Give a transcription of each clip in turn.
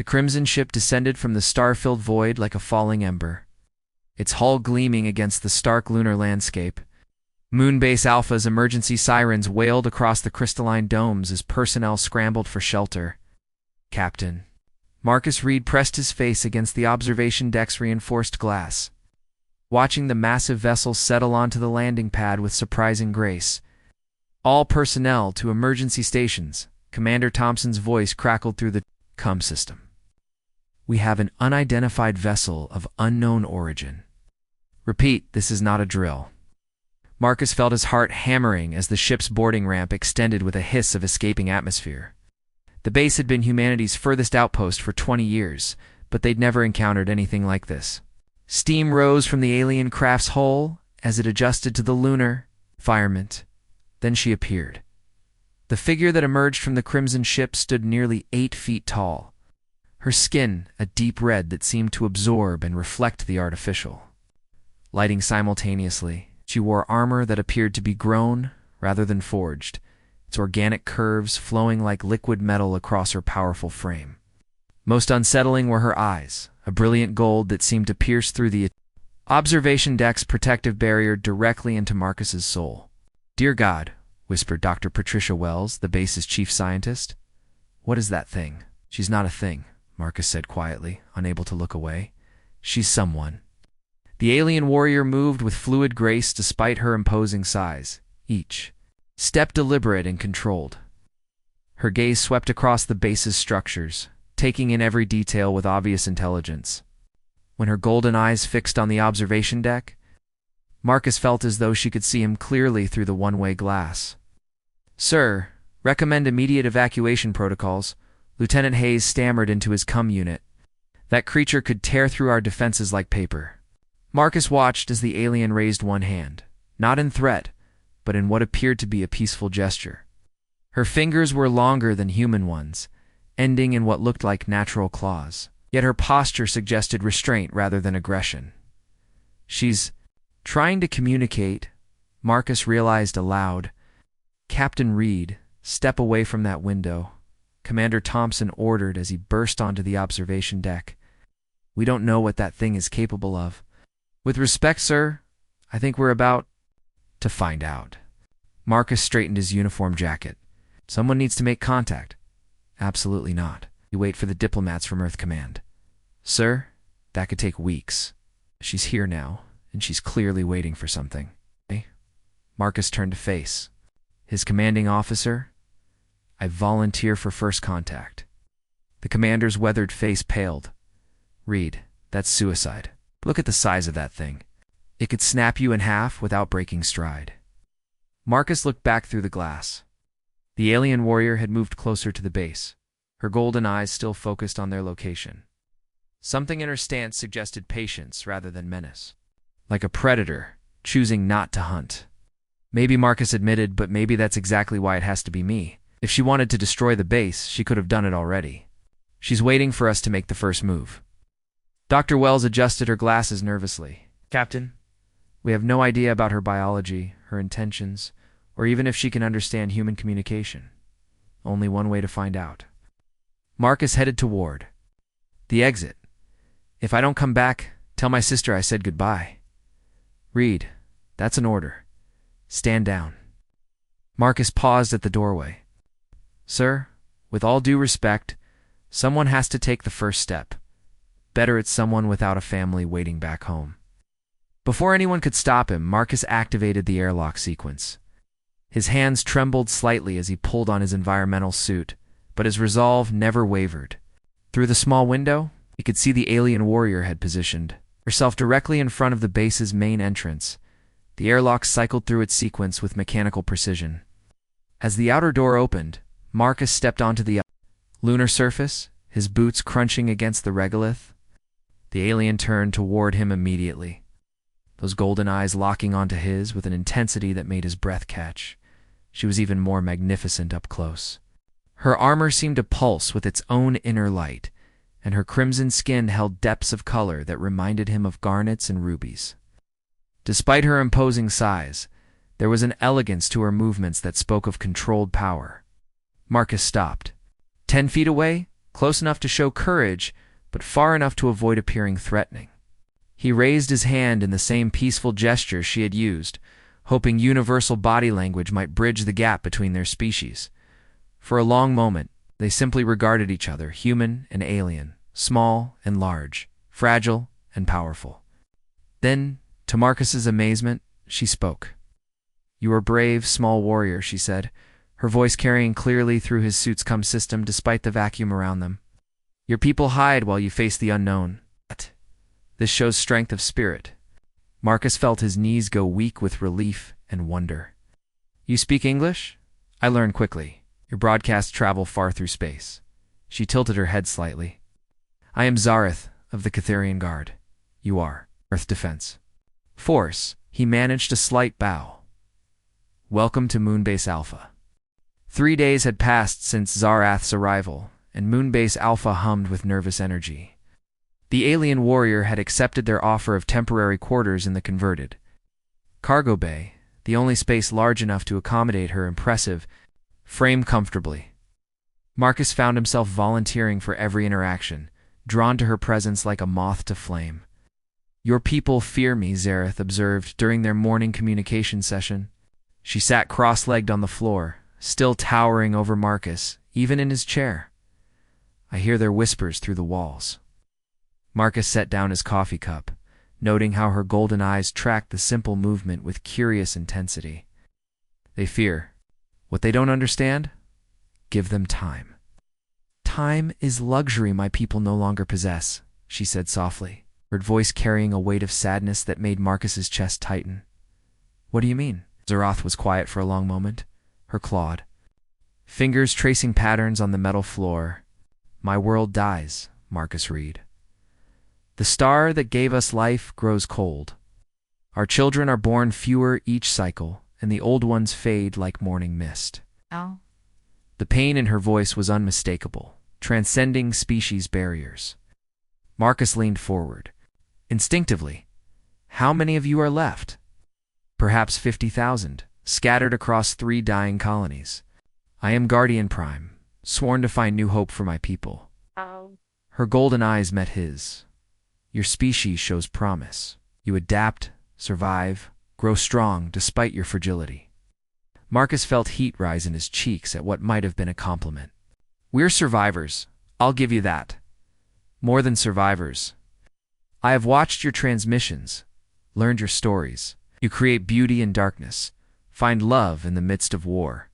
The crimson ship descended from the star-filled void like a falling ember, its hull gleaming against the stark lunar landscape. Moonbase Alpha's emergency sirens wailed across the crystalline domes as personnel scrambled for shelter. Captain. Marcus Reed pressed his face against the observation deck's reinforced glass, watching the massive vessel settle onto the landing pad with surprising grace. All personnel to emergency stations, Commander Thompson's voice crackled through the comm system. We have an unidentified vessel of unknown origin. Repeat, this is not a drill. Marcus felt his heart hammering as the ship's boarding ramp extended with a hiss of escaping atmosphere. The base had been humanity's furthest outpost for 20 years, but they'd never encountered anything like this. Steam rose from the alien craft's hull as it adjusted to the lunar environment. Then she appeared. The figure that emerged from the crimson ship stood nearly 8 feet tall, her skin a deep red that seemed to absorb and reflect the artificial. Lighting simultaneously, she wore armor that appeared to be grown rather than forged, its organic curves flowing like liquid metal across her powerful frame. Most unsettling were her eyes, a brilliant gold that seemed to pierce through the observation deck's protective barrier directly into Marcus's soul. "Dear God," whispered Dr. Patricia Wells, the base's chief scientist. "What is that thing?" "She's not a thing," Marcus said quietly, unable to look away. "She's someone." The alien warrior moved with fluid grace despite her imposing size, each step deliberate and controlled. Her gaze swept across the base's structures, taking in every detail with obvious intelligence. When her golden eyes fixed on the observation deck, Marcus felt as though she could see him clearly through the one-way glass. "Sir, recommend immediate evacuation protocols," Lieutenant Hayes stammered into his comm unit. "That creature could tear through our defenses like paper." Marcus watched as the alien raised one hand, not in threat, but in what appeared to be a peaceful gesture. Her fingers were longer than human ones, ending in what looked like natural claws, yet her posture suggested restraint rather than aggression. "She's trying to communicate," Marcus realized aloud. "Captain Reed, step away from that window," Commander Thompson ordered as he burst onto the observation deck. "We don't know what that thing is capable of." "With respect, sir, I think we're about to find out." Marcus straightened his uniform jacket. "Someone needs to make contact." "Absolutely not. You wait for the diplomats from Earth Command." "Sir, that could take weeks. She's here now, and she's clearly waiting for something." Marcus turned to face his commanding officer. "I volunteer for first contact." The commander's weathered face paled. "Reed, that's suicide. Look at the size of that thing. It could snap you in half without breaking stride." Marcus looked back through the glass. The alien warrior had moved closer to the base, her golden eyes still focused on their location. Something in her stance suggested patience rather than menace, like a predator choosing not to hunt. Maybe, Marcus admitted, but maybe that's exactly why it has to be me. If she wanted to destroy the base, she could have done it already. She's waiting for us to make the first move. Dr. Wells adjusted her glasses nervously. "Captain, we have no idea about her biology, her intentions, or even if she can understand human communication. Only one way to find out." Marcus headed toward the exit. "If I don't come back, tell my sister I said goodbye." "Reed, that's an order. Stand down." Marcus paused at the doorway. "Sir, with all due respect, someone has to take the first step. Better it's someone without a family waiting back home." Before anyone could stop him, Marcus activated the airlock sequence. His hands trembled slightly as he pulled on his environmental suit, but his resolve never wavered. Through the small window, he could see the alien warrior had positioned herself directly in front of the base's main entrance. The airlock cycled through its sequence with mechanical precision. As the outer door opened, Marcus stepped onto the lunar surface, his boots crunching against the regolith. The alien turned toward him immediately, those golden eyes locking onto his with an intensity that made his breath catch. She was even more magnificent up close. Her armor seemed to pulse with its own inner light, and her crimson skin held depths of color that reminded him of garnets and rubies. Despite her imposing size, there was an elegance to her movements that spoke of controlled power. Marcus stopped. 10 feet away, close enough to show courage, but far enough to avoid appearing threatening. He raised his hand in the same peaceful gesture she had used, hoping universal body language might bridge the gap between their species. For a long moment, they simply regarded each other, human and alien, small and large, fragile and powerful. Then, to Marcus's amazement, she spoke. "You are brave, small warrior," she said, her voice carrying clearly through his suit's cum system despite the vacuum around them. "Your people hide while you face the unknown. This shows strength of spirit." Marcus felt his knees go weak with relief and wonder. "You speak English?" "I learn quickly. Your broadcasts travel far through space." She tilted her head slightly. "I am Zareth of the Catharian Guard. You are Earth Defense Force." He managed a slight bow. "Welcome to Moonbase Alpha." 3 days had passed since Zarath's arrival, and Moonbase Alpha hummed with nervous energy. The alien warrior had accepted their offer of temporary quarters in the converted cargo bay, the only space large enough to accommodate her impressive frame comfortably. Marcus found himself volunteering for every interaction, drawn to her presence like a moth to flame. "Your people fear me," Zareth observed during their morning communication session. She sat cross-legged on the floor, still towering over Marcus, even in his chair. "I hear their whispers through the walls." Marcus set down his coffee cup, noting how her golden eyes tracked the simple movement with curious intensity. "They fear. What they don't understand? Give them time." "Time is luxury my people no longer possess," she said softly, her voice carrying a weight of sadness that made Marcus's chest tighten. "What do you mean?" Zarath was quiet for a long moment, her clawed fingers tracing patterns on the metal floor. "My world dies," Marcus read. "The star that gave us life grows cold. Our children are born fewer each cycle, and the old ones fade like morning mist." Oh. The pain in her voice was unmistakable, transcending species barriers. Marcus leaned forward. Instinctively, "How many of you are left?" "Perhaps 50,000, scattered across 3 dying colonies. I am Guardian Prime, sworn to find new hope for my people." Oh. Her golden eyes met his. "Your species shows promise. You adapt, survive, grow strong despite your fragility." Marcus felt heat rise in his cheeks at what might have been a compliment. "We're survivors, I'll give you that. More than survivors. I have watched your transmissions, learned your stories. You create beauty in darkness, find love in the midst of war."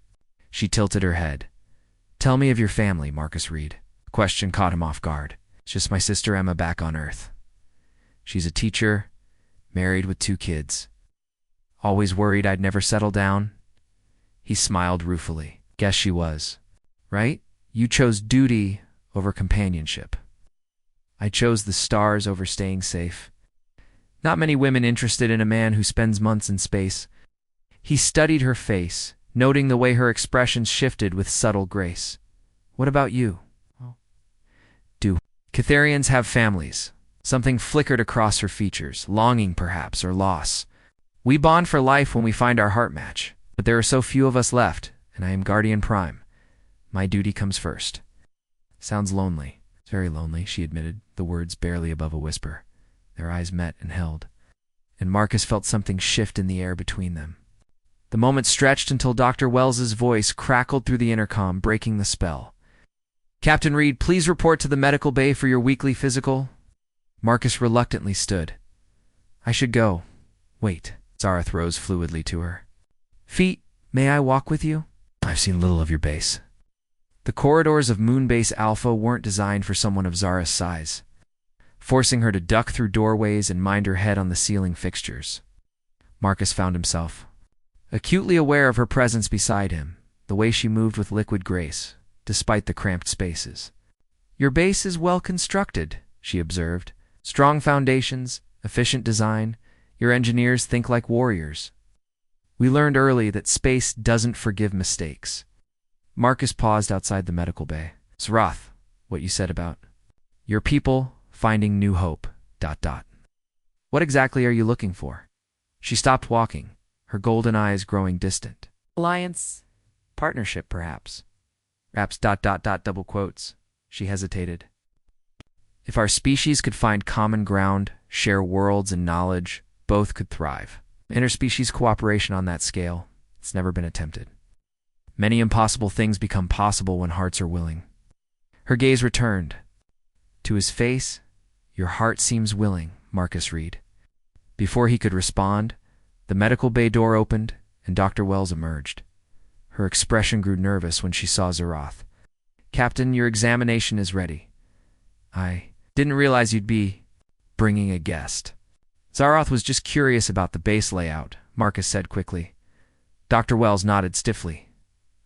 She tilted her head. "Tell me of your family," Marcus read. The question caught him off guard. "It's just my sister Emma back on Earth. She's a teacher, married with 2 kids. Always worried I'd never settle down." He smiled ruefully. "Guess she was. Right? You chose duty over companionship. I chose the stars over staying safe. Not many women interested in a man who spends months in space." He studied her face, noting the way her expressions shifted with subtle grace. "What about you?" "Do Catharians have families?" Something flickered across her features, longing perhaps, or loss. "We bond for life when we find our heart match, but there are so few of us left, and I am Guardian Prime. My duty comes first." "Sounds lonely." "It's very lonely," she admitted, the words barely above a whisper. Their eyes met and held, and Marcus felt something shift in the air between them. The moment stretched until Dr. Wells's voice crackled through the intercom, breaking the spell. "Captain Reed, please report to the medical bay for your weekly physical." Marcus reluctantly stood. "I should go. Wait." Zareth rose fluidly to her. "Feet, may I walk with you?" "I've seen little of your base." The corridors of Moonbase Alpha weren't designed for someone of Zara's size, forcing her to duck through doorways and mind her head on the ceiling fixtures. Marcus found himself acutely aware of her presence beside him, the way she moved with liquid grace, despite the cramped spaces. "Your base is well constructed," she observed. "Strong foundations, efficient design. Your engineers think like warriors." "We learned early that space doesn't forgive mistakes." Marcus paused outside the medical bay. "Zarath, what you said about your people finding new hope, ... What exactly are you looking for?" She stopped walking, her golden eyes growing distant. "Alliance? Partnership, perhaps. Perhaps ... double quotes. She hesitated. If our species could find common ground, share worlds and knowledge, both could thrive. Interspecies cooperation on that scale, it's never been attempted. Many impossible things become possible when hearts are willing. Her gaze returned. To his face, "Your heart seems willing," Marcus read. Before he could respond, the medical bay door opened and Dr. Wells emerged. Her expression grew nervous when she saw Zaroth. "Captain, your examination is ready." "I didn't realize you'd be bringing a guest." Zaroth was just curious about the base layout, Marcus said quickly. Dr. Wells nodded stiffly.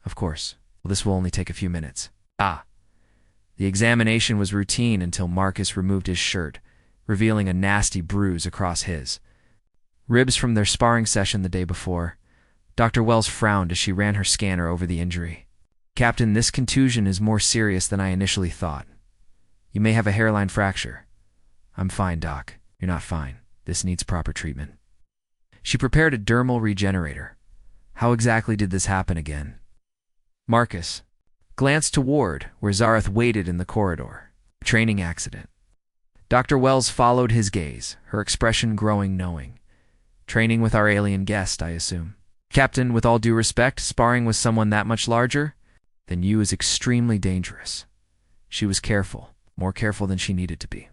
"Of course. Well, this will only take a few minutes." The examination was routine until Marcus removed his shirt, revealing a nasty bruise across his ribs from their sparring session the day before. Dr. Wells frowned as she ran her scanner over the injury. "Captain, this contusion is more serious than I initially thought. You may have a hairline fracture." "I'm fine, Doc." "You're not fine. This needs proper treatment." She prepared a dermal regenerator. "How exactly did this happen again?" Marcus glanced toward where Zaroth waited in the corridor. "Training accident." Dr. Wells followed his gaze, her expression growing knowing. "Training with our alien guest, I assume." "Captain, with all due respect, sparring with someone that much larger than you is extremely dangerous." She was careful, more careful than she needed to be.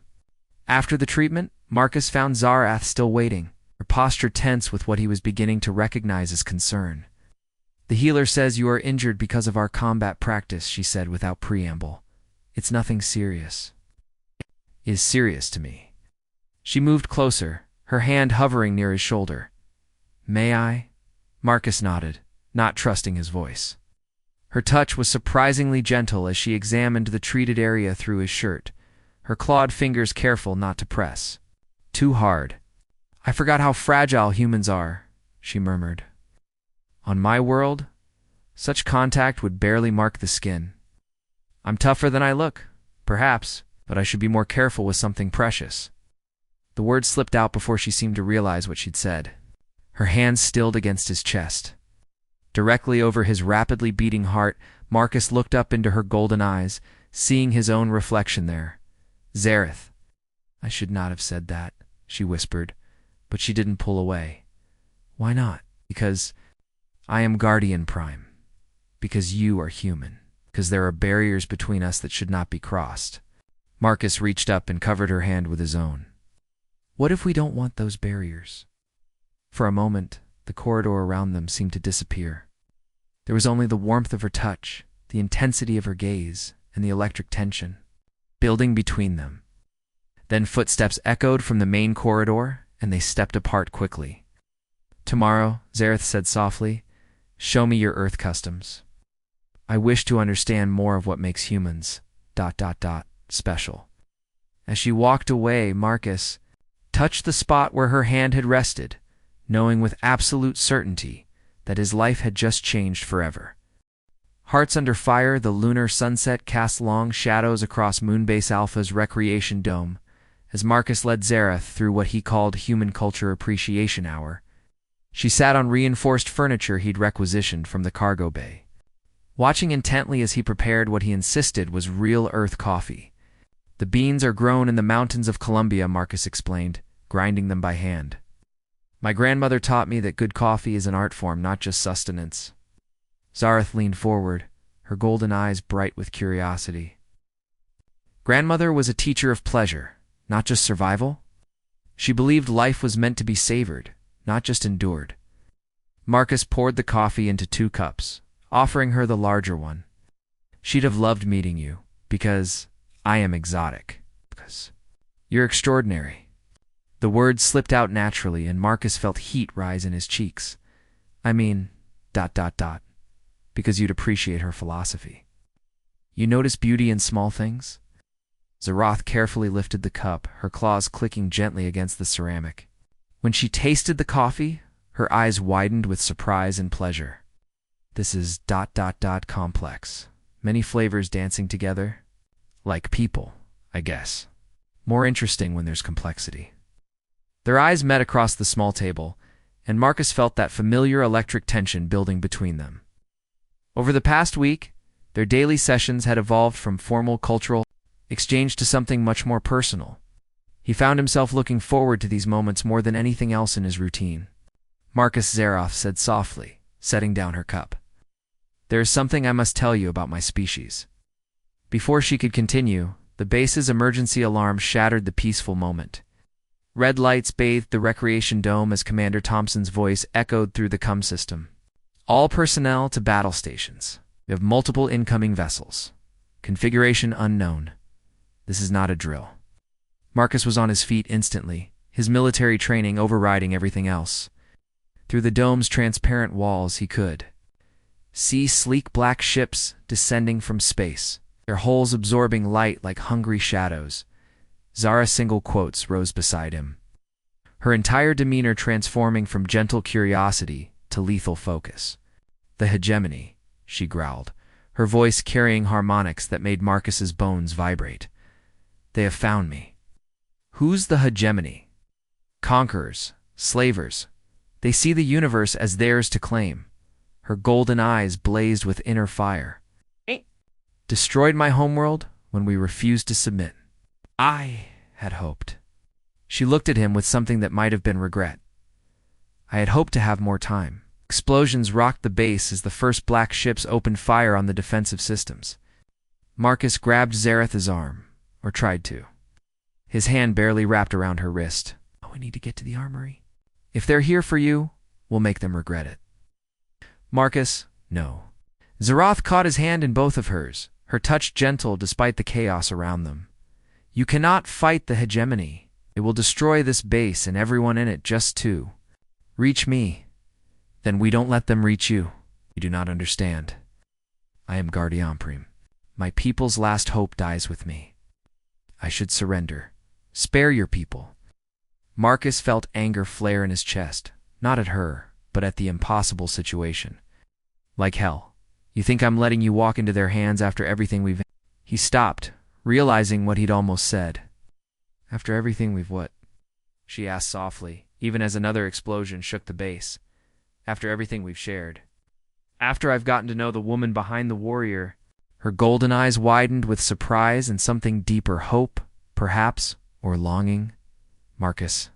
After the treatment, Marcus found Zaroth still waiting, her posture tense with what he was beginning to recognize as concern. "The healer says you are injured because of our combat practice," she said without preamble. "It's nothing serious." "It is serious to me." She moved closer, her hand hovering near his shoulder. "May I?" Marcus nodded, not trusting his voice. Her touch was surprisingly gentle as she examined the treated area through his shirt, her clawed fingers careful not to press. "Too hard. I forgot how fragile humans are," she murmured. "On my world, such contact would barely mark the skin. I'm tougher than I look, perhaps, but I should be more careful with something precious." The words slipped out before she seemed to realize what she'd said. Her hands stilled against his chest. Directly over his rapidly beating heart, Marcus looked up into her golden eyes, seeing his own reflection there. "Zaroth." "I should not have said that," she whispered, but she didn't pull away. "Why not?" "Because I am Guardian Prime. Because you are human. Because there are barriers between us that should not be crossed." Marcus reached up and covered her hand with his own. "What if we don't want those barriers?" For a moment, the corridor around them seemed to disappear. There was only the warmth of her touch, the intensity of her gaze, and the electric tension building between them. Then footsteps echoed from the main corridor, and they stepped apart quickly. "Tomorrow," Zaroth said softly, "show me your Earth customs. I wish to understand more of what makes humans ... special." As she walked away, Marcus touched the spot where her hand had rested, knowing with absolute certainty that his life had just changed forever. Hearts under fire, the lunar sunset cast long shadows across Moonbase Alpha's recreation dome as Marcus led Zaroth through what he called Human Culture Appreciation Hour. She sat on reinforced furniture he'd requisitioned from the cargo bay, watching intently as he prepared what he insisted was real Earth coffee. "The beans are grown in the mountains of Colombia," Marcus explained, grinding them by hand. "My grandmother taught me that good coffee is an art form, not just sustenance." Zaroth leaned forward, her golden eyes bright with curiosity. "Grandmother was a teacher of pleasure, not just survival. She believed life was meant to be savored, not just endured." Marcus poured the coffee into 2 cups, offering her the larger one. "She'd have loved meeting you, because I am exotic. Because you're extraordinary." The words slipped out naturally, and Marcus felt heat rise in his cheeks. "I mean, ... because you'd appreciate her philosophy. You notice beauty in small things?" Zaroth carefully lifted the cup, her claws clicking gently against the ceramic. When she tasted the coffee, her eyes widened with surprise and pleasure. "This is ... complex. Many flavors dancing together. Like people, I guess. More interesting when there's complexity." Their eyes met across the small table, and Marcus felt that familiar electric tension building between them. Over the past week, Their daily sessions had evolved from formal cultural exchange to something much more personal. He found himself looking forward to these moments more than anything else in his routine. Marcus Zeroth said softly, setting down her cup. There is something I must tell you about my species. Before she could continue, the base's emergency alarm shattered the peaceful moment. Red lights bathed the recreation dome as Commander Thompson's voice echoed through the CUM system. All personnel to battle stations. We have multiple incoming vessels. Configuration unknown. This is not a drill. Marcus was on his feet instantly, his military training overriding everything else. Through the dome's transparent walls he could see sleek black ships descending from space, their hulls absorbing light like hungry shadows. Zara's single quotes rose beside him, her entire demeanor transforming from gentle curiosity to lethal focus. The hegemony, she growled, her voice carrying harmonics that made Marcus's bones vibrate. They have found me. Who's the hegemony? Conquerors, slavers. They see the universe as theirs to claim. Her golden eyes blazed with inner fire. Destroyed my homeworld when we refused to submit. I had hoped. She looked at him with something that might have been regret. I had hoped to have more time. Explosions rocked the base as the first black ships opened fire on the defensive systems. Marcus grabbed Zareth's arm, or tried to. His hand barely wrapped around her wrist. Oh, we need to get to the armory. If they're here for you, we'll make them regret it. Marcus, no. Zeroth caught his hand in both of hers, her touch gentle despite the chaos around them. You cannot fight the hegemony. It will destroy this base and everyone in it just to reach me. Then we don't let them reach you. You do not understand. I am Guardian Prime. My people's last hope dies with me. I should surrender. Spare your people. Marcus felt anger flare in his chest, not at her, but at the impossible situation. Like hell. You think I'm letting you walk into their hands after everything we've... He stopped, realizing what he'd almost said. After everything we've what? She asked softly, even as another explosion shook the base. After everything we've shared. After I've gotten to know the woman behind the warrior. Her golden eyes widened with surprise and something deeper, hope, perhaps, or longing. Marcus, ...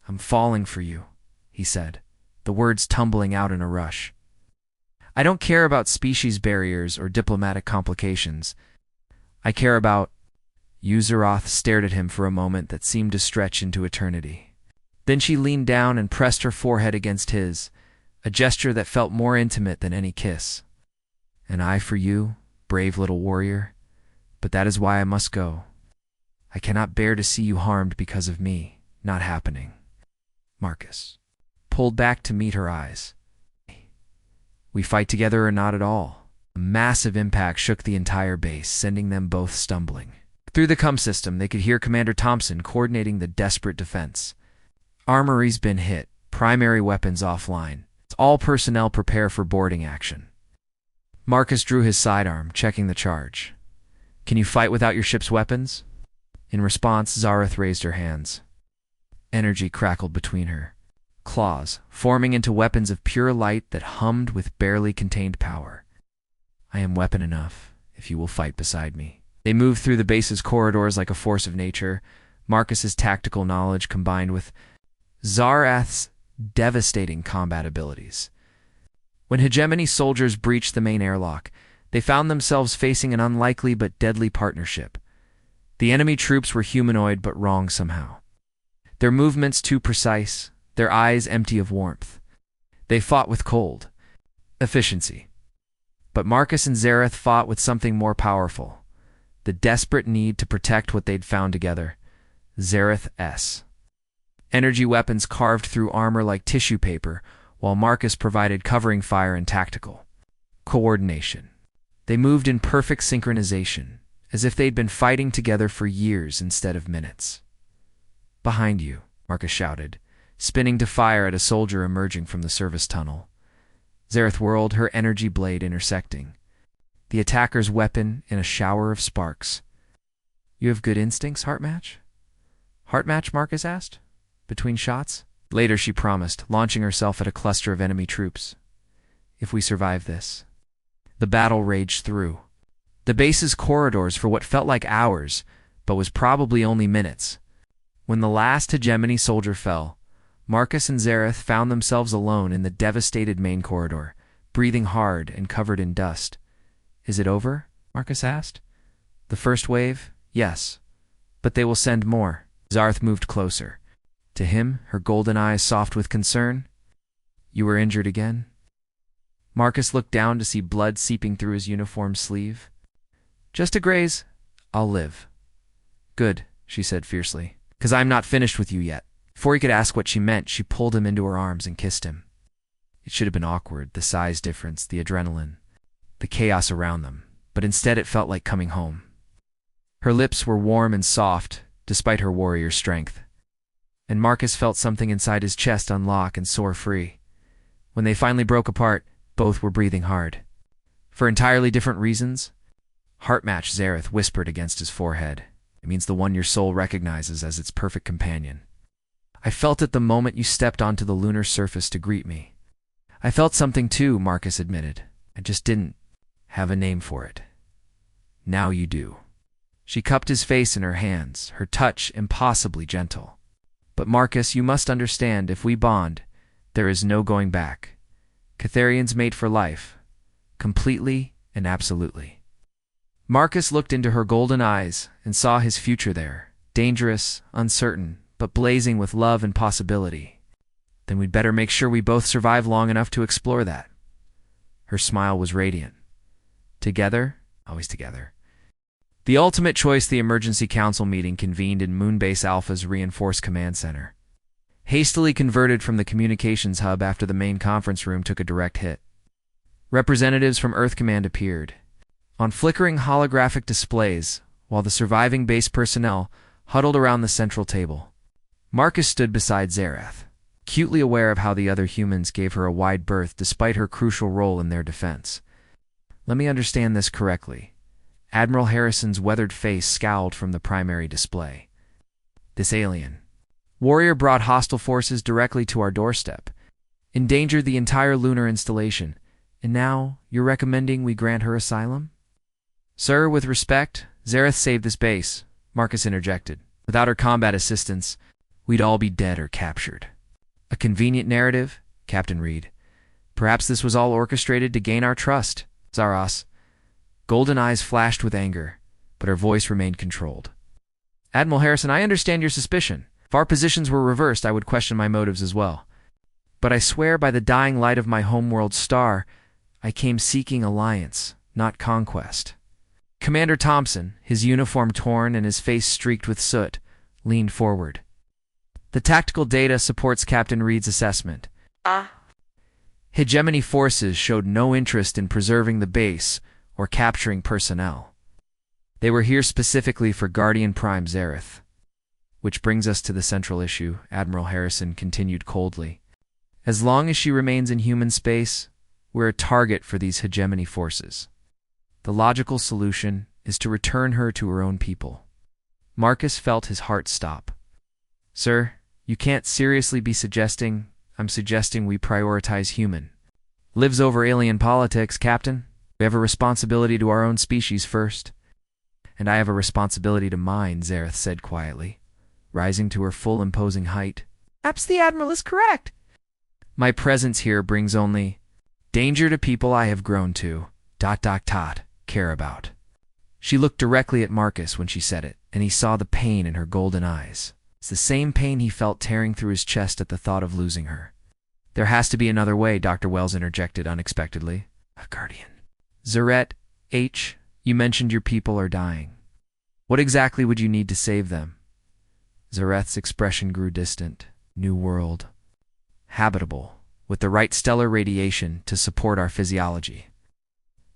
I'm falling for you, he said, the words tumbling out in a rush. I don't care about species barriers or diplomatic complications. I care about... Zeroth stared at him for a moment that seemed to stretch into eternity. Then she leaned down and pressed her forehead against his, a gesture that felt more intimate than any kiss. An eye for you, brave little warrior, but that is why I must go. I cannot bear to see you harmed because of me, not happening. Marcus pulled back to meet her eyes. We fight together or not at all. A massive impact shook the entire base, sending them both stumbling. Through the CUM system, they could hear Commander Thompson coordinating the desperate defense. Armory's been hit, primary weapons offline. All personnel prepare for boarding action. Marcus drew his sidearm, checking the charge. Can you fight without your ship's weapons? In response, Zareth raised her hands. Energy crackled between her claws, forming into weapons of pure light that hummed with barely contained power. I am weapon enough, if you will fight beside me. They moved through the base's corridors like a force of nature, Marcus's tactical knowledge combined with Zareth's devastating combat abilities. When hegemony soldiers breached the main airlock, they found themselves facing an unlikely but deadly partnership. The enemy troops were humanoid but wrong somehow. Their movements too precise, their eyes empty of warmth. They fought with cold efficiency. But Marcus and Zareth fought with something more powerful, the desperate need to protect what they'd found together. Zareth's energy weapons carved through armor like tissue paper, while Marcus provided covering fire and tactical coordination. They moved in perfect synchronization, as if they'd been fighting together for years instead of minutes. Behind you, Marcus shouted, spinning to fire at a soldier emerging from the service tunnel. Zareth whirled, her energy blade intersecting the attacker's weapon in a shower of sparks. You have good instincts, Heartmatch? Heartmatch, Marcus asked, between shots. Later she promised, launching herself at a cluster of enemy troops. If we survive this. The battle raged through the base's corridors for what felt like hours, but was probably only minutes. When the last hegemony soldier fell, Marcus and Zareth found themselves alone in the devastated main corridor, breathing hard and covered in dust. "Is it over?" Marcus asked. "The first wave? Yes. But they will send more." Zareth moved closer. To him, her golden eyes soft with concern. "You were injured again?" Marcus looked down to see blood seeping through his uniform sleeve. "Just a graze. I'll live." "Good," she said fiercely, "'cause I'm not finished with you yet." Before he could ask what she meant, she pulled him into her arms and kissed him. It should have been awkward, the size difference, the adrenaline, the chaos around them, but instead it felt like coming home. Her lips were warm and soft, despite her warrior strength. And Marcus felt something inside his chest unlock and soar free. When they finally broke apart, both were breathing hard. For entirely different reasons. "Heart-match," Zareth whispered against his forehead. "It means the one your soul recognizes as its perfect companion. I felt it the moment you stepped onto the lunar surface to greet me." "I felt something too," Marcus admitted. "I just didn't have a name for it. Now you do." She cupped his face in her hands, her touch impossibly gentle. "But Marcus, you must understand, if we bond, there is no going back. Catharians made for life, completely and absolutely." Marcus looked into her golden eyes and saw his future there, dangerous, uncertain, but blazing with love and possibility. "Then we'd better make sure we both survive long enough to explore that." Her smile was radiant. Together, always together. The ultimate choice. The emergency council meeting convened in Moonbase Alpha's reinforced command center. Hastily converted from the communications hub after the main conference room took a direct hit. Representatives from Earth Command appeared on flickering holographic displays, while the surviving base personnel huddled around the central table. Marcus stood beside Zareth, acutely aware of how the other humans gave her a wide berth despite her crucial role in their defense. "Let me understand this correctly." Admiral Harrison's weathered face scowled from the primary display. "This alien warrior brought hostile forces directly to our doorstep, endangered the entire lunar installation, and now you're recommending we grant her asylum?" "Sir, with respect, Zareth saved this base," Marcus interjected. "Without her combat assistance, we'd all be dead or captured." "A convenient narrative, Captain Reed. Perhaps this was all orchestrated to gain our trust, Zaras." Golden eyes flashed with anger, but her voice remained controlled. "Admiral Harrison, I understand your suspicion. If our positions were reversed, I would question my motives as well. But I swear by the dying light of my homeworld star, I came seeking alliance, not conquest." Commander Thompson, his uniform torn and his face streaked with soot, leaned forward. "The tactical data supports Captain Reed's assessment. Hegemony forces showed no interest in preserving the base or capturing personnel. They were here specifically for Guardian Prime Zareth." "Which brings us to the central issue," Admiral Harrison continued coldly. "As long as she remains in human space, we're a target for these hegemony forces. The logical solution is to return her to her own people." Marcus felt his heart stop. "Sir, you can't seriously be suggesting..." "I'm suggesting we prioritize human. Lives over alien politics, Captain. We have a responsibility to our own species first." "And I have a responsibility to mine," Zareth said quietly, rising to her full imposing height. "Perhaps the Admiral is correct. My presence here brings only danger to people I have grown to... care about." She looked directly at Marcus when she said it, and he saw the pain in her golden eyes. It's the same pain he felt tearing through his chest at the thought of losing her. "There has to be another way," Dr. Wells interjected unexpectedly. "A guardian." "Zareth H., you mentioned your people are dying. What exactly would you need to save them?" Zareth's expression grew distant. "New world. Habitable, with the right stellar radiation to support our physiology.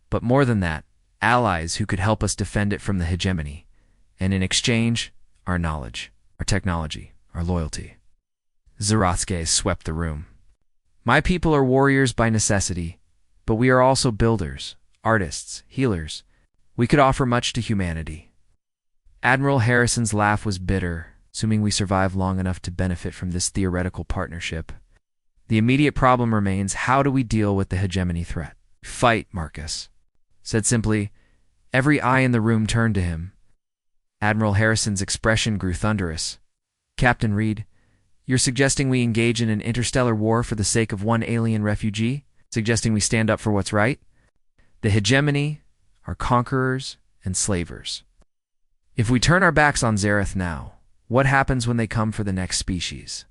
But more than that, allies who could help us defend it from the hegemony. And in exchange, our knowledge, our technology, our loyalty." Zareth's gaze swept the room. "My people are warriors by necessity, but we are also builders, artists, healers. We could offer much to humanity." Admiral Harrison's laugh was bitter, assuming we survive long enough to benefit from this theoretical partnership. "The immediate problem remains, how do we deal with the hegemony threat?" "Fight, Marcus. said simply. Every eye in the room turned to him. Admiral Harrison's expression grew thunderous. Captain Reed, you're suggesting we engage in an interstellar war for the sake of one alien refugee? Suggesting we stand up for what's right? The hegemony are conquerors and slavers. If we turn our backs on Zareth now, what happens when they come for the next species?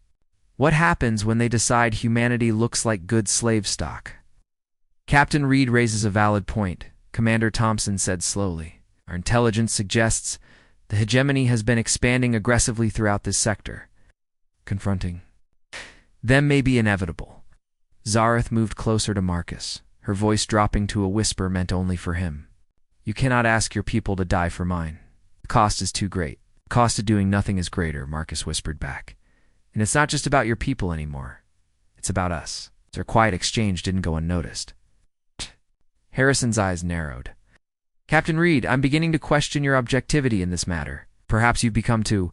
What happens when they decide humanity looks like good slave stock? Captain Reed raises a valid point, Commander Thompson said slowly. Our intelligence suggests the hegemony has been expanding aggressively throughout this sector. Confronting them may be inevitable. Zareth moved closer to Marcus, her voice dropping to a whisper meant only for him. You cannot ask your people to die for mine. The cost is too great. The cost of doing nothing is greater, Marcus whispered back. And it's not just about your people anymore. It's about us. Their quiet exchange didn't go unnoticed. Harrison's eyes narrowed. Captain Reed, I'm beginning to question your objectivity in this matter. Perhaps you've become too...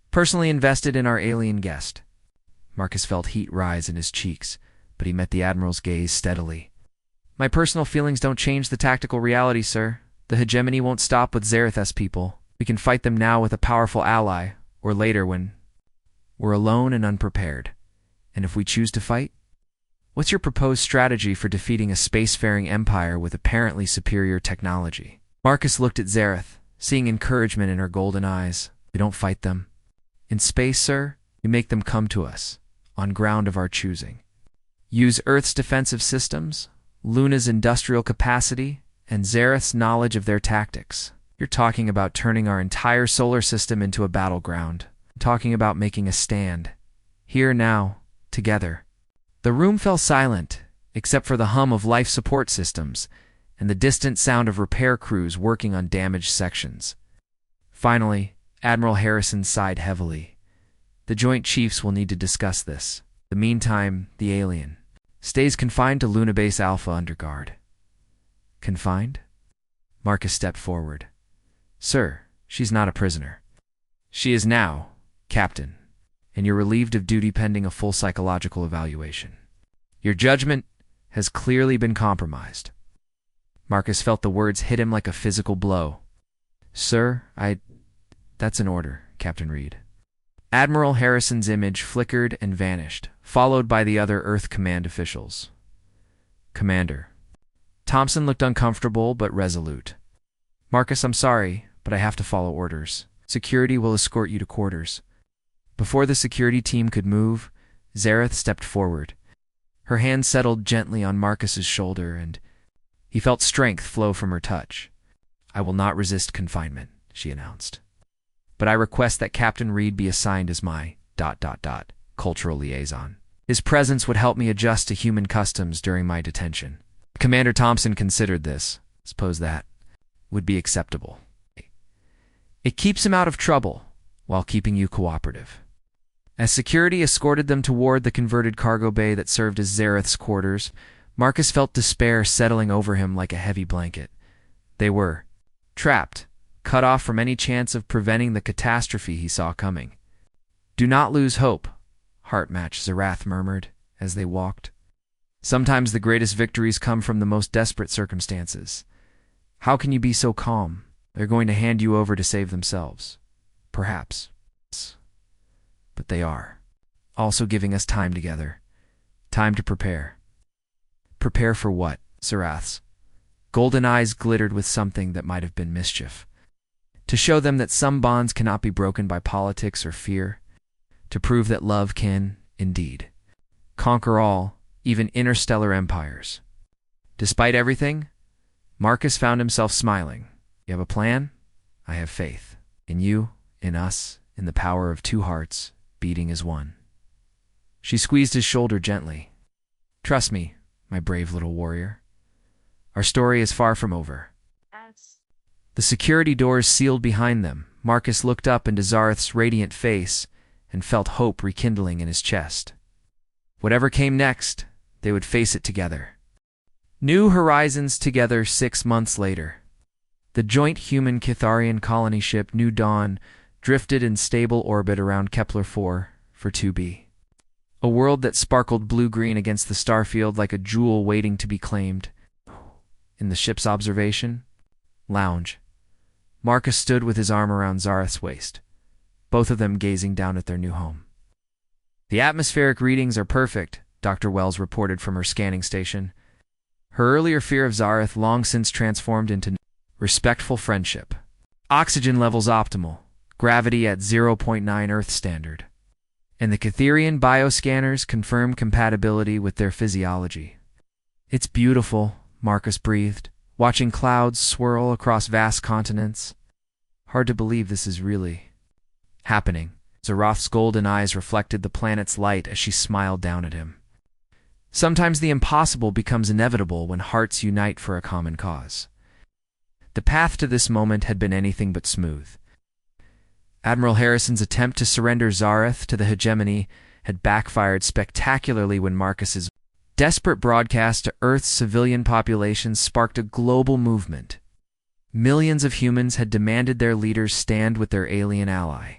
personally invested in our alien guest. Marcus felt heat rise in his cheeks, but he met the Admiral's gaze steadily. My personal feelings don't change the tactical reality, sir. The hegemony won't stop with Zareth's people. We can fight them now with a powerful ally, or later when we're alone and unprepared. And if we choose to fight? What's your proposed strategy for defeating a spacefaring empire with apparently superior technology? Marcus looked at Zareth, seeing encouragement in her golden eyes. We don't fight them. In space, sir, we make them come to us, on ground of our choosing. Use Earth's defensive systems, Luna's industrial capacity, and Zareth's knowledge of their tactics. You're talking about turning our entire solar system into a battleground. I'm talking about making a stand. Here now, together. The room fell silent, except for the hum of life support systems and the distant sound of repair crews working on damaged sections. Finally, Admiral Harrison sighed heavily. The Joint Chiefs will need to discuss this. In the meantime, the alien stays confined to Luna Base Alpha under guard. Confined? Marcus stepped forward. Sir, she's not a prisoner. She is now, Captain, and you're relieved of duty pending a full psychological evaluation. Your judgment has clearly been compromised. Marcus felt the words hit him like a physical blow. Sir, that's an order, Captain Reed. Admiral Harrison's image flickered and vanished, followed by the other Earth Command officials. Commander. Thompson looked uncomfortable but resolute. Marcus, I'm sorry, but I have to follow orders. Security will escort you to quarters. Before the security team could move, Zareth stepped forward. Her hand settled gently on Marcus's shoulder, and he felt strength flow from her touch. I will not resist confinement, she announced. But I request that Captain Reed be assigned as my ... cultural liaison. His presence would help me adjust to human customs during my detention. Commander Thompson considered this. Suppose that would be acceptable. It keeps him out of trouble, while keeping you cooperative. As security escorted them toward the converted cargo bay that served as Zareth's quarters, Marcus felt despair settling over him like a heavy blanket. They were trapped, cut off from any chance of preventing the catastrophe he saw coming. Do not lose hope, Heartmatch Zarath murmured as they walked. Sometimes the greatest victories come from the most desperate circumstances. How can you be so calm? They're going to hand you over to save themselves. Perhaps. But they are. Also giving us time together. Time to prepare. Prepare for what? Zarath's golden eyes glittered with something that might have been mischief. To show them that some bonds cannot be broken by politics or fear. To prove that love can, indeed, conquer all, even interstellar empires. Despite everything, Marcus found himself smiling. You have a plan? I have faith. In you, in us, in the power of two hearts, beating as one. She squeezed his shoulder gently. Trust me, my brave little warrior. Our story is far from over. The security doors sealed behind them. Marcus looked up into Zareth's radiant face and felt hope rekindling in his chest. Whatever came next, they would face it together. New horizons together 6 months later. The joint human-Kitharian colony ship New Dawn drifted in stable orbit around Kepler-4 for 2b. A world that sparkled blue-green against the starfield like a jewel waiting to be claimed. In the ship's observation lounge, Marcus stood with his arm around Zareth's waist, both of them gazing down at their new home. "The atmospheric readings are perfect," Dr. Wells reported from her scanning station. Her earlier fear of Zareth long since transformed into respectful friendship. "Oxygen levels optimal, gravity at 0.9 Earth standard. And the Catherian bioscanners confirm compatibility with their physiology." "It's beautiful," Marcus breathed, watching clouds swirl across vast continents. "Hard to believe this is really happening." Zareth's golden eyes reflected the planet's light as she smiled down at him. Sometimes the impossible becomes inevitable when hearts unite for a common cause. The path to this moment had been anything but smooth. Admiral Harrison's attempt to surrender Zareth to the hegemony had backfired spectacularly when Marcus's desperate broadcast to Earth's civilian population sparked a global movement. Millions of humans had demanded their leaders stand with their alien ally.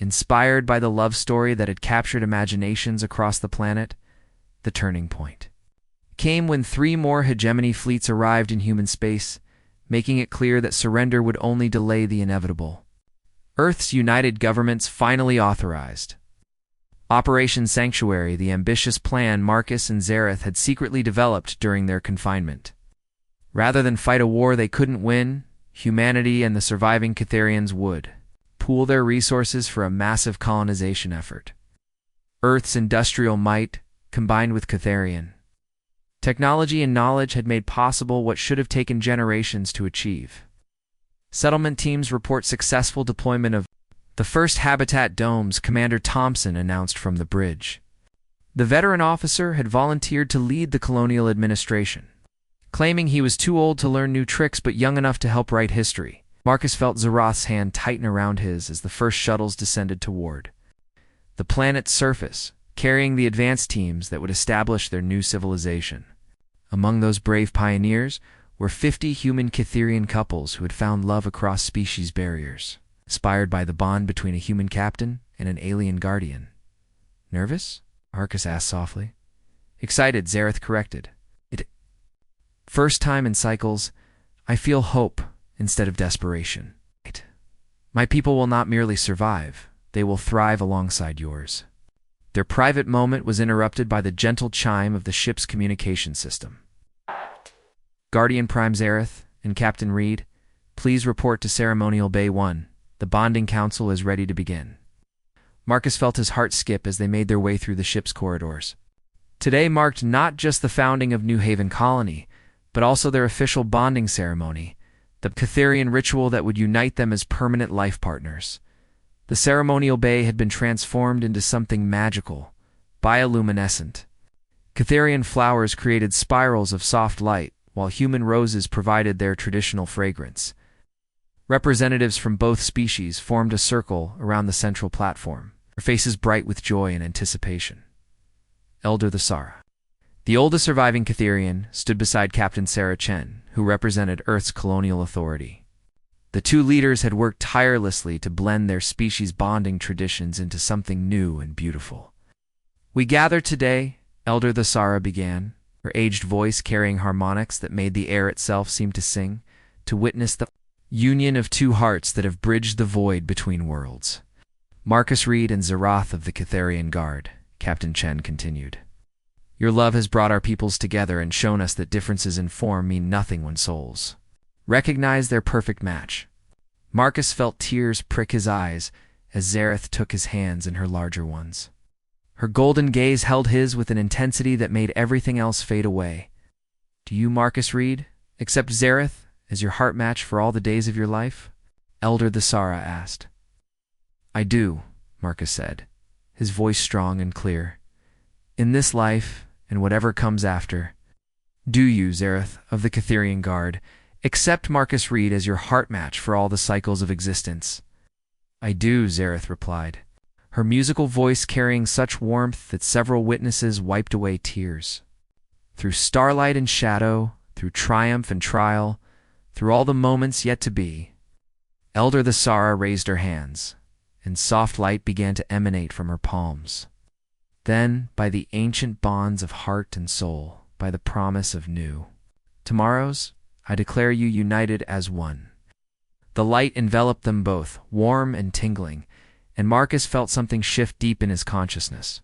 Inspired by the love story that had captured imaginations across the planet, the turning point came when 3 more hegemony fleets arrived in human space, making it clear that surrender would only delay the inevitable. Earth's united governments finally authorized Operation Sanctuary, the ambitious plan Marcus and Zareth had secretly developed during their confinement. Rather than fight a war they couldn't win, humanity and the surviving Catherians would pool their resources for a massive colonization effort. Earth's industrial might, combined with Catherian technology and knowledge, had made possible what should have taken generations to achieve. Settlement teams report successful deployment of the first habitat domes, Commander Thompson announced from the bridge. The veteran officer had volunteered to lead the colonial administration, claiming he was too old to learn new tricks but young enough to help write history. Marcus felt Zareth's hand tighten around his as the first shuttles descended toward the planet's surface, carrying the advanced teams that would establish their new civilization. Among those brave pioneers were 50 human Catherian couples who had found love across species barriers, inspired by the bond between a human captain and an alien guardian. "Nervous?" Marcus asked softly. "Excited," Zareth corrected. First time in cycles, I feel hope instead of desperation. My people will not merely survive, they will thrive alongside yours." Their private moment was interrupted by the gentle chime of the ship's communication system. "Guardian Prime Zareth and Captain Reed, please report to Ceremonial Bay 1. The bonding council is ready to begin." Marcus felt his heart skip as they made their way through the ship's corridors. Today marked not just the founding of New Haven Colony, but also their official bonding ceremony, the Catherian ritual that would unite them as permanent life partners. The ceremonial bay had been transformed into something magical, bioluminescent. Catherian flowers created spirals of soft light, while human roses provided their traditional fragrance. Representatives from both species formed a circle around the central platform, their faces bright with joy and anticipation. Elder Thasara, the oldest surviving Catherian, stood beside Captain Sarah Chen, who represented Earth's colonial authority. The 2 leaders had worked tirelessly to blend their species' bonding traditions into something new and beautiful. "We gather today," Elder Thasara began, her aged voice carrying harmonics that made the air itself seem to sing, "to witness the union of 2 hearts that have bridged the void between worlds." "Marcus Reed and Zareth of the Catherian Guard," Captain Chen continued. "Your love has brought our peoples together and shown us that differences in form mean nothing when souls recognize their perfect match." Marcus felt tears prick his eyes as Zareth took his hands in her larger ones. Her golden gaze held his with an intensity that made everything else fade away. "Do you, Marcus Reed, accept Zareth as your heart match for all the days of your life?" Elder Thasara asked. "I do," Marcus said, his voice strong and clear. "In this life, and whatever comes after." "Do you, Zareth of the Catherian Guard, accept Marcus Reed as your heart match for all the cycles of existence?" "I do," Zareth replied, her musical voice carrying such warmth that several witnesses wiped away tears. Through starlight and shadow, through triumph and trial, through all the moments yet to be, Elder Thasara raised her hands, and soft light began to emanate from her palms. Then, by the ancient bonds of heart and soul, by the promise of new tomorrows, I declare you united as one." The light enveloped them both, warm and tingling, and Marcus felt something shift deep in his consciousness.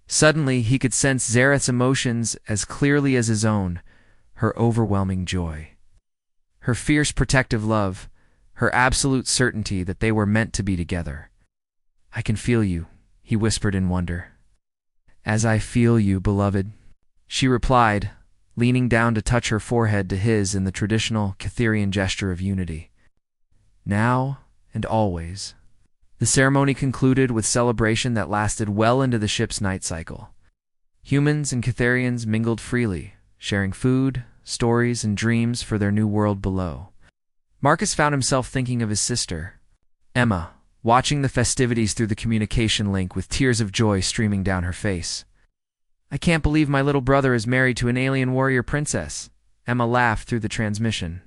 Suddenly, he could sense Zareth's emotions as clearly as his own, her overwhelming joy, her fierce protective love, her absolute certainty that they were meant to be together. "I can feel you," he whispered in wonder. "As I feel you, beloved," she replied, leaning down to touch her forehead to his in the traditional Catherian gesture of unity. "Now and always." The ceremony concluded with celebration that lasted well into the ship's night cycle. Humans and Catherians mingled freely, sharing food, stories, and dreams for their new world below. Marcus found himself thinking of his sister, Emma, watching the festivities through the communication link with tears of joy streaming down her face. "I can't believe my little brother is married to an alien warrior princess," Emma laughed through the transmission.